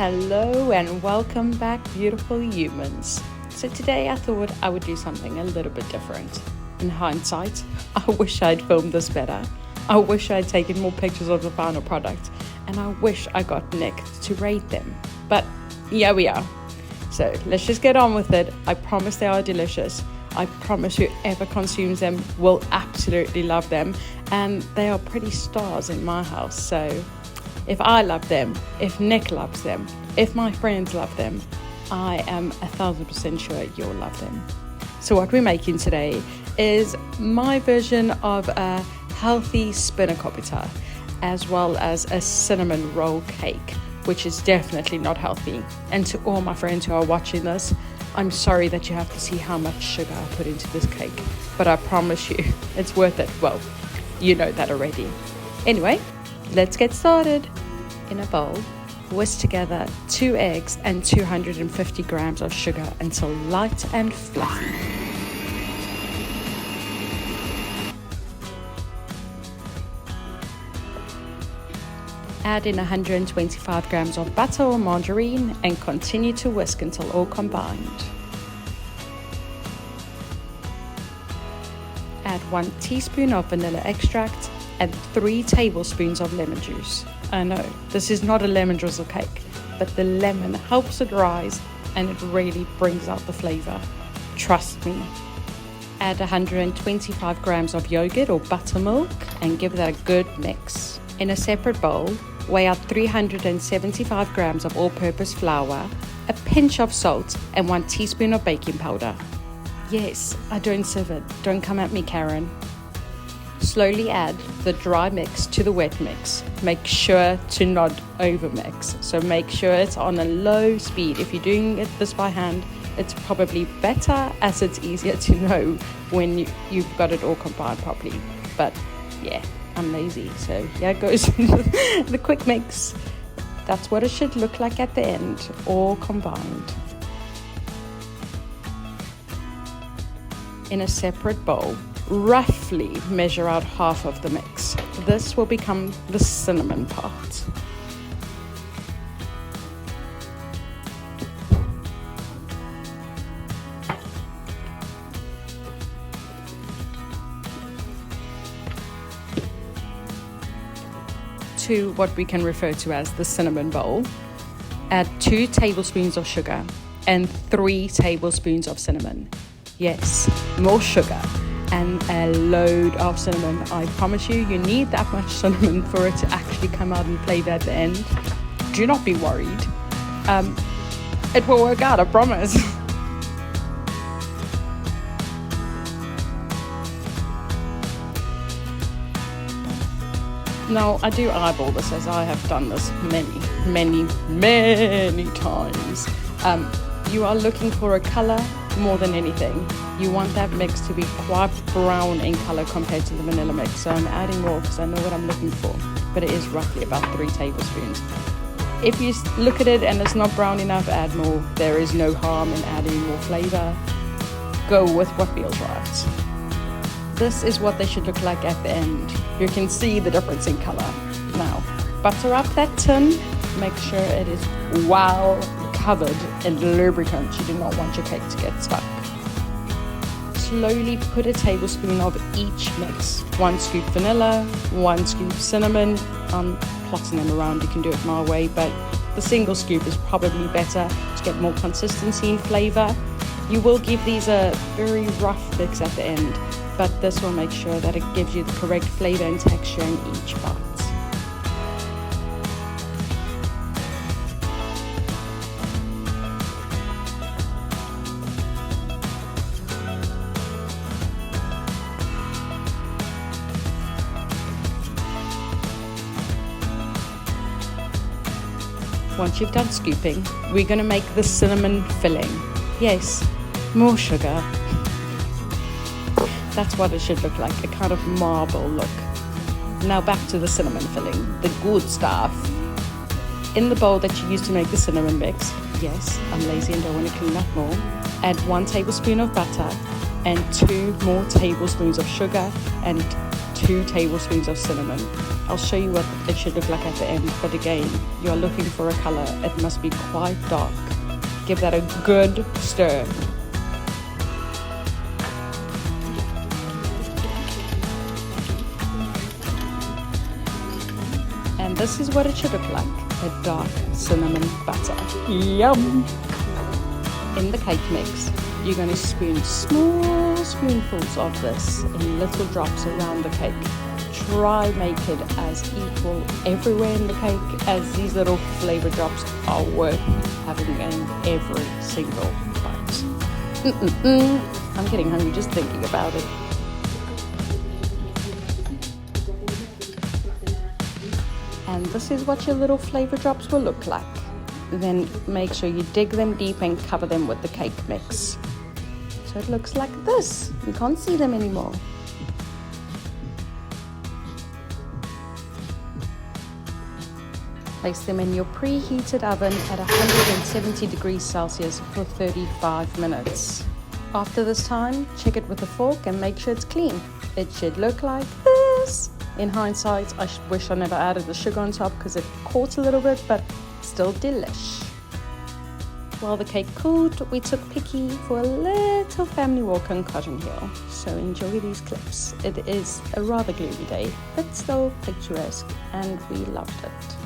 Hello and welcome back, beautiful humans. So today I thought I would do something a little bit different. In hindsight, I wish I'd filmed this better. I wish I'd taken more pictures of the final product, and I wish I got Nick to rate them. But here we are. So let's just get on with it. I promise they are delicious. I promise whoever consumes them will absolutely love them, and they are pretty stars in my house. So if I love them, if Nick loves them, if my friends love them, I am 1,000% sure you'll love them. So what we're making today is my version of a healthy Spanakopita, as well as a cinnamon roll cake, which is definitely not healthy. And to all my friends who are watching this, I'm sorry that you have to see how much sugar I put into this cake, but I promise you it's worth it. Well, you know that already. Anyway, let's get started. In a bowl, whisk together 2 eggs and 250 grams of sugar until light and fluffy. Add in 125 grams of butter or margarine and continue to whisk until all combined. Add 1 teaspoon of vanilla extract and 3 tablespoons of lemon juice. I know, this is not a lemon drizzle cake, but the lemon helps it rise and it really brings out the flavor. Trust me. Add 125 grams of yogurt or buttermilk and give that a good mix. In a separate bowl, weigh out 375 grams of all-purpose flour, a pinch of salt, and 1 teaspoon of baking powder. Yes, I don't sieve it. Don't come at me, Karen. Slowly add the dry mix to the wet mix. Make sure to not overmix. So make sure it's on a low speed. If you're doing this by hand, it's probably better, as it's easier to know when you've got it all combined properly. But yeah, I'm lazy, so here goes the quick mix. That's what it should look like at the end, all combined. In a separate bowl, roughly measure out half of the mix. This will become the cinnamon part. To what we can refer to as the cinnamon bowl, add 2 tablespoons of sugar and 3 tablespoons of cinnamon. Yes, more sugar and a load of cinnamon. I promise you need that much cinnamon for it to actually come out and flavor at the end. Do not be worried. It will work out, I promise. Now, I do eyeball this, as I have done this many times. You are looking for a color more than anything. You want that mix to be quite brown in color compared to the vanilla mix. So I'm adding more because I know what I'm looking for. But it is roughly about 3 tablespoons. If you look at it and it's not brown enough, add more. There is no harm in adding more flavor. Go with what feels right. This is what they should look like at the end. You can see the difference in color. Now, butter up that tin. Make sure it is well covered in lubricant. You do not want your cake to get stuck. Slowly put a tablespoon of each mix. 1 scoop vanilla, 1 scoop cinnamon. I'm plotting them around, you can do it my way, but the single scoop is probably better to get more consistency and flavor. You will give these a very rough mix at the end, but this will make sure that it gives you the correct flavor and texture in each part. Once you've done scooping, we're going to make the cinnamon filling. Yes, more sugar. That's what it should look like, a kind of marble look. Now back to the cinnamon filling, the good stuff. In the bowl that you used to make the cinnamon mix, yes, I'm lazy and don't want to clean up more, add 1 tablespoon of butter and 2 more tablespoons of sugar and 2 tablespoons of cinnamon. I'll show you what it should look like at the end, but again, you're looking for a color. It must be quite dark. Give that a good stir. And this is what it should look like, a dark cinnamon butter. Yum! In the cake mix, you're going to spoon small spoonfuls of this in little drops around the cake. Try make it as equal everywhere in the cake, as these little flavor drops are worth having in every single bite. I'm getting hungry just thinking about it. And this is what your little flavor drops will look like. Then make sure you dig them deep and cover them with the cake mix. So it looks like this. You can't see them anymore. Place them in your preheated oven at 170 degrees Celsius for 35 minutes. After this time, check it with a fork and make sure it's clean. It should look like this. In hindsight, I wish I never added the sugar on top because it caught a little bit, but still delish. While the cake cooled, we took Picky for a little family walk on Cotton Hill. So enjoy these clips. It is a rather gloomy day, but still picturesque, and we loved it.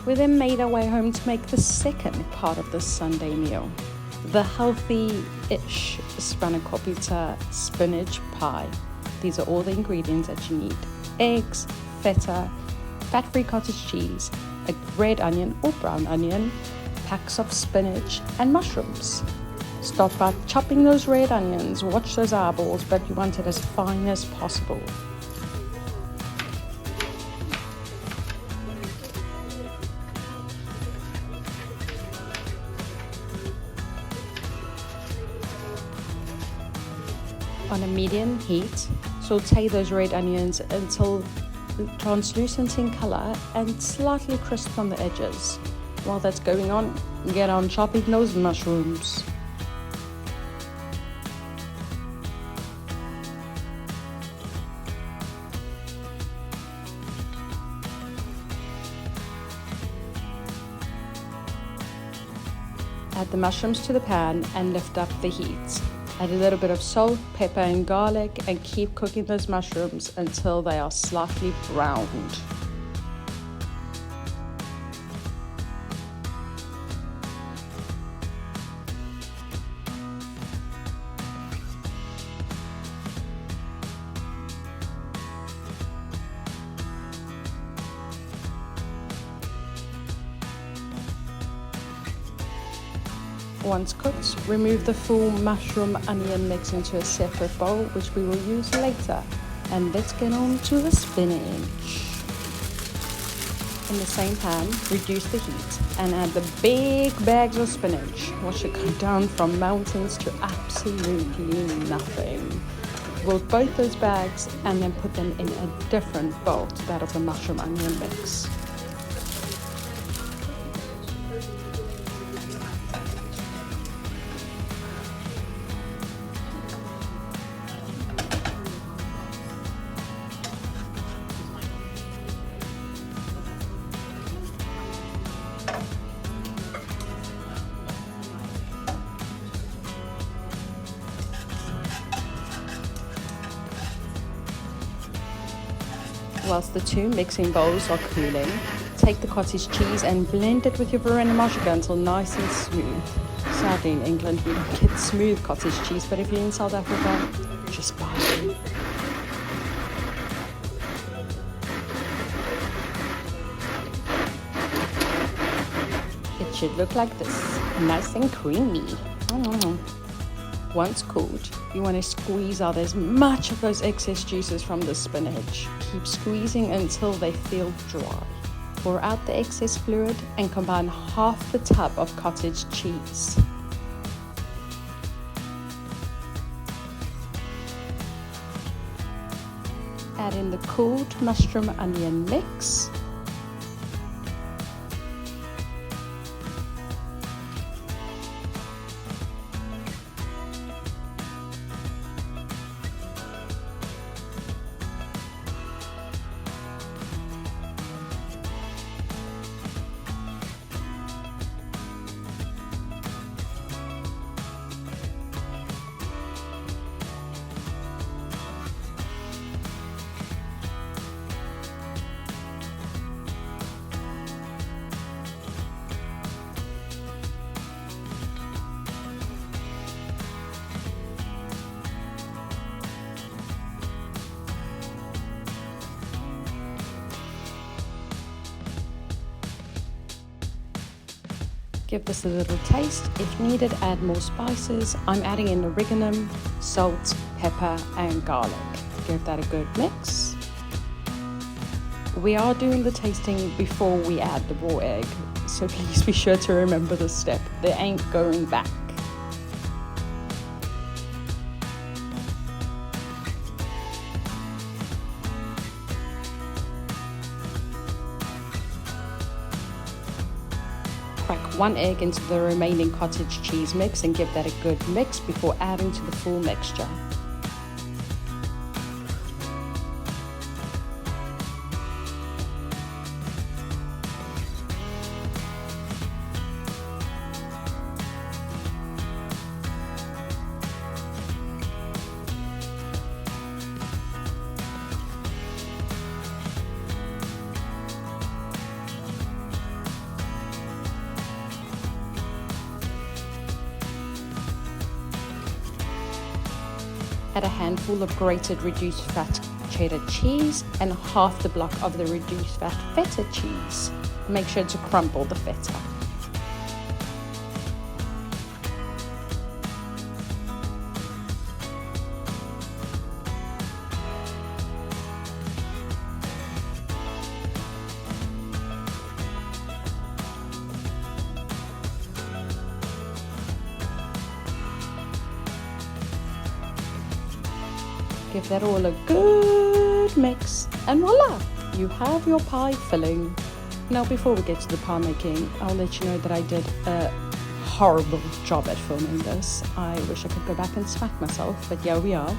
We then made our way home to make the second part of this Sunday meal, the healthy-ish Spanakopita spinach pie. These are all the ingredients that you need: eggs, feta, fat-free cottage cheese, a red onion or brown onion, packs of spinach, and mushrooms. Start by chopping those red onions. Watch those eyeballs, but you want it as fine as possible. On a medium heat, saute those red onions until translucent in color and slightly crisp on the edges. While that's going on, get on chopping those mushrooms. Add the mushrooms to the pan and lift up the heat. Add a little bit of salt, pepper and garlic and keep cooking those mushrooms until they are slightly browned. Once cooked, remove the full mushroom onion mix into a separate bowl, which we will use later. And let's get on to the spinach. In the same pan, reduce the heat and add the big bags of spinach. Watch it go down from mountains to absolutely nothing. Roll both those bags and then put them in a different bowl to that of the mushroom onion mix. Whilst the two mixing bowls are cooling, take the cottage cheese and blend it with your Verena sugar until nice and smooth. Sadly, in England, we don't get smooth cottage cheese, but if you're in South Africa, just buy it. It should look like this, nice and creamy. Once cooled, you want to squeeze out as much of those excess juices from the spinach. Keep squeezing until they feel dry. Pour out the excess fluid and combine half the tub of cottage cheese. Add in the cooled mushroom onion mix. Give this a little taste. If needed, add more spices. I'm adding in oregano, salt, pepper, and garlic. Give that a good mix. We are doing the tasting before we add the raw egg, so please be sure to remember this step. There ain't going back. Crack 1 egg into the remaining cottage cheese mix and give that a good mix before adding to the full mixture. Add a handful of grated reduced fat cheddar cheese and half the block of the reduced fat feta cheese. Make sure to crumble the feta. Give that all a good mix and voila! You have your pie filling. Now before we get to the pie making, I'll let you know that I did a horrible job at filming this. I wish I could go back and smack myself, but yeah, we are.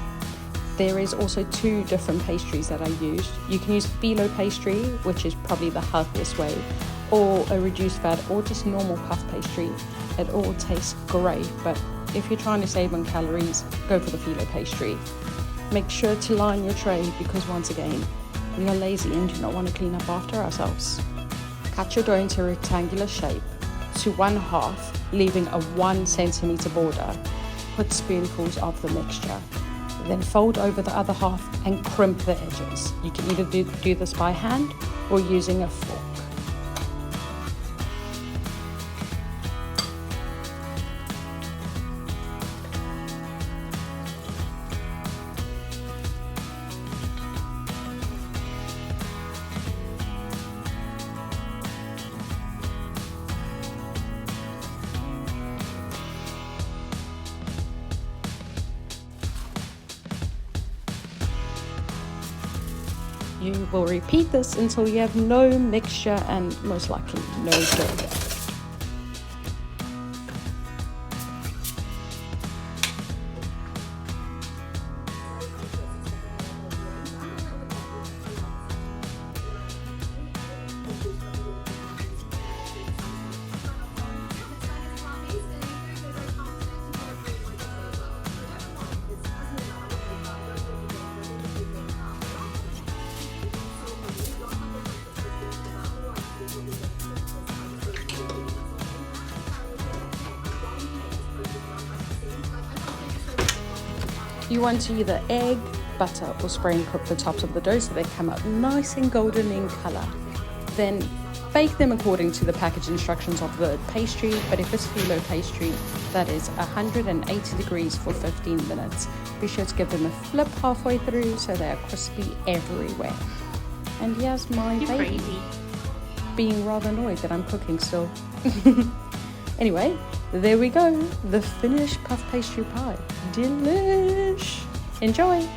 There is also 2 different pastries that I used. You can use phyllo pastry, which is probably the healthiest way, or a reduced fat, or just normal puff pastry. It all tastes great, but if you're trying to save on calories, go for the phyllo pastry. Make sure to line your tray because once again, we are lazy and do not want to clean up after ourselves. Cut your dough into a rectangular shape to 1/2, leaving a 1 centimeter border. Put spoonfuls of the mixture. Then fold over the other half and crimp the edges. You can either do this by hand or using a fork. You will repeat this until you have no mixture and most likely no dough left. You want to either egg, butter or spray and cook the tops of the dough so they come out nice and golden in colour. Then bake them according to the package instructions of the pastry, but if it's phyllo pastry, that is 180 degrees for 15 minutes. Be sure to give them a flip halfway through so they are crispy everywhere. And here's my baby being rather annoyed that I'm cooking still. Anyway, there we go, the finished puff pastry pie. Delish! Enjoy!